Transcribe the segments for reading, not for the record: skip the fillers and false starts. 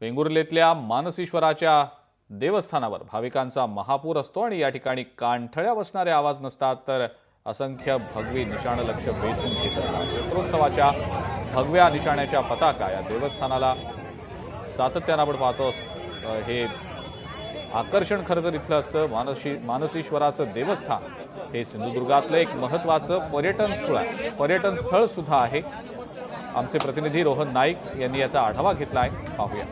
वेंगुर्लेतल्या मानसेश्वराच्या देवस्थानावर भाविकांचा महापूर असतो आणि या ठिकाणी कानठळ्या बसणारे आवाज नसतात तर असंख्य भगवी निशाणं लक्ष वेधून घेत असतात। चित्रोत्सवाच्या भगव्या निशाण्याच्या पताका या देवस्थानाला सातत्याने आपण पाहतो। हे आकर्षण खरं तर इथलं असतं। मानसेश्वराचं देवस्थान हे सिंधुदुर्गातलं एक महत्त्वाचं पर्यटन स्थळ सुद्धा आहे। आमचे प्रतिनिधी रोहन नाईक यांनी याचा आढावा घेतला आहे, पाहूया।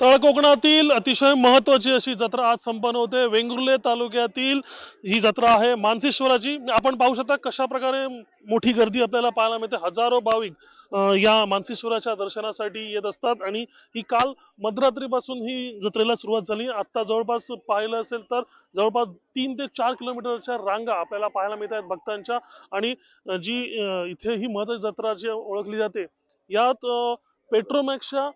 तळ कोकणातील अतिशय महत्त्वाची अशी जत्रा आज संपन्न होते। वेंगुर्ले तालुक्यातील ही जत्रा आहे मानसेश्वराची। आपण पाहू शकता कशा प्रकारे मोठी गर्दी आपल्याला पाहायला मिळते। हजारो भाविक या मानसेश्वराच्या दर्शनासाठी येत असतात आणि ही काल मध्यरात्रीपासून ही जत्रेला सुरुवात झाली। आता जवळपास पाहिलं असेल तर जवळपास 3 ते 4 किलोमीटरच्या रांगा आपल्याला पाहायला मिळत आहेत भक्तांच्या। आणि जी इथे ही महत्त्वाची जत्रा जी ओळखली जाते यात पेट्रोमॅक्सच्या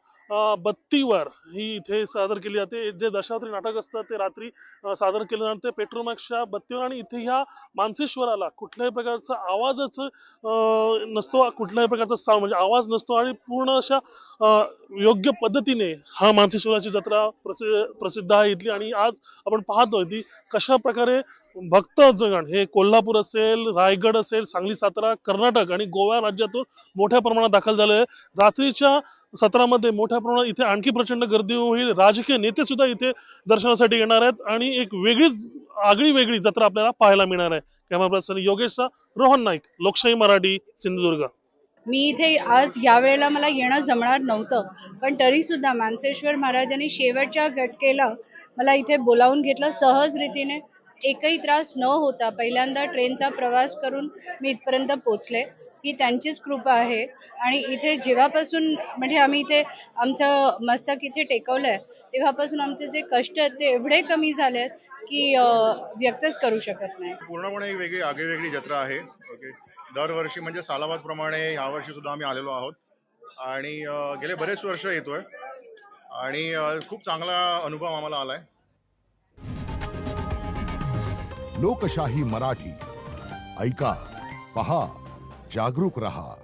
बत्तीवर ही इथे सादर केली जाते। जे दशावतारी नाटक असतं ते रात्री सादर केलं जाते पेट्रोमॅक्सच्या बत्तीवर। आणि इथे ह्या मानसेश्वराला कुठल्याही प्रकारचा आवाजच नसतो, कुठल्याही प्रकारचा साऊंड म्हणजे आवाज नसतो आणि पूर्ण अशा योग्य पद्धतीने हा मानसेश्वराची जत्रा प्रसिद्ध आहे इथली। आणि आज आपण पाहतोय ती कशा प्रकारे भक्तजन हे कोल्हापूर असेल, रायगड असेल, सांगली, सातारा, कर्नाटक आणि गोवा राज्यातून मोठ्या प्रमाणात दाखल झाले आहे। रात्रीच्या सत्रामध्ये मोठ्या प्रमाणात इथे आणखी प्रचंड गर्दी होईल। राजकीय नेते सुद्धा इथे दर्शनासाठी येणार आहेत आणि एक आगळी-वेगळी जत्रा आपल्याला पाहायला मिळणार आहे। कॅमेरा पर्सन योगेशचा, रोहन नाईक, लोकशाही मराठी, सिंधुदुर्ग। मी इथे आज या वेळेला मला येणं जमणार नव्हतं, पण तरी सुद्धा मानसेश्वर महाराजांनी शेवटच्या घटकेला मला इथे बोलावून घेतलं सहज रीतीने। एकही त्रास न होता पहिल्यांदा ट्रेनचा प्रवास करून मी इथपर्यंत पोहोचले, ही त्यांचीच कृपा आहे। आणि इथे जेव्हापासून म्हणजे आम्ही इथे आमचं मस्तक इथे टेकवलंय तेव्हापासून आमचे जे कष्ट आहेत ते एवढे कमी झाले आहेत की व्यक्तच करू शकत नाही। पूर्णपणे वेगळी आगळीवेगळी जत्रा आहे। ओके, दरवर्षी म्हणजे सालाबाद प्रमाणे यावर्षी सुद्धा आम्ही आलेलो आहोत आणि गेले बरेच वर्ष येतोय आणि खूप चांगला अनुभव आम्हाला आलाय। लोकशाही मराठी ऐका, पहा, जागरूक रहा।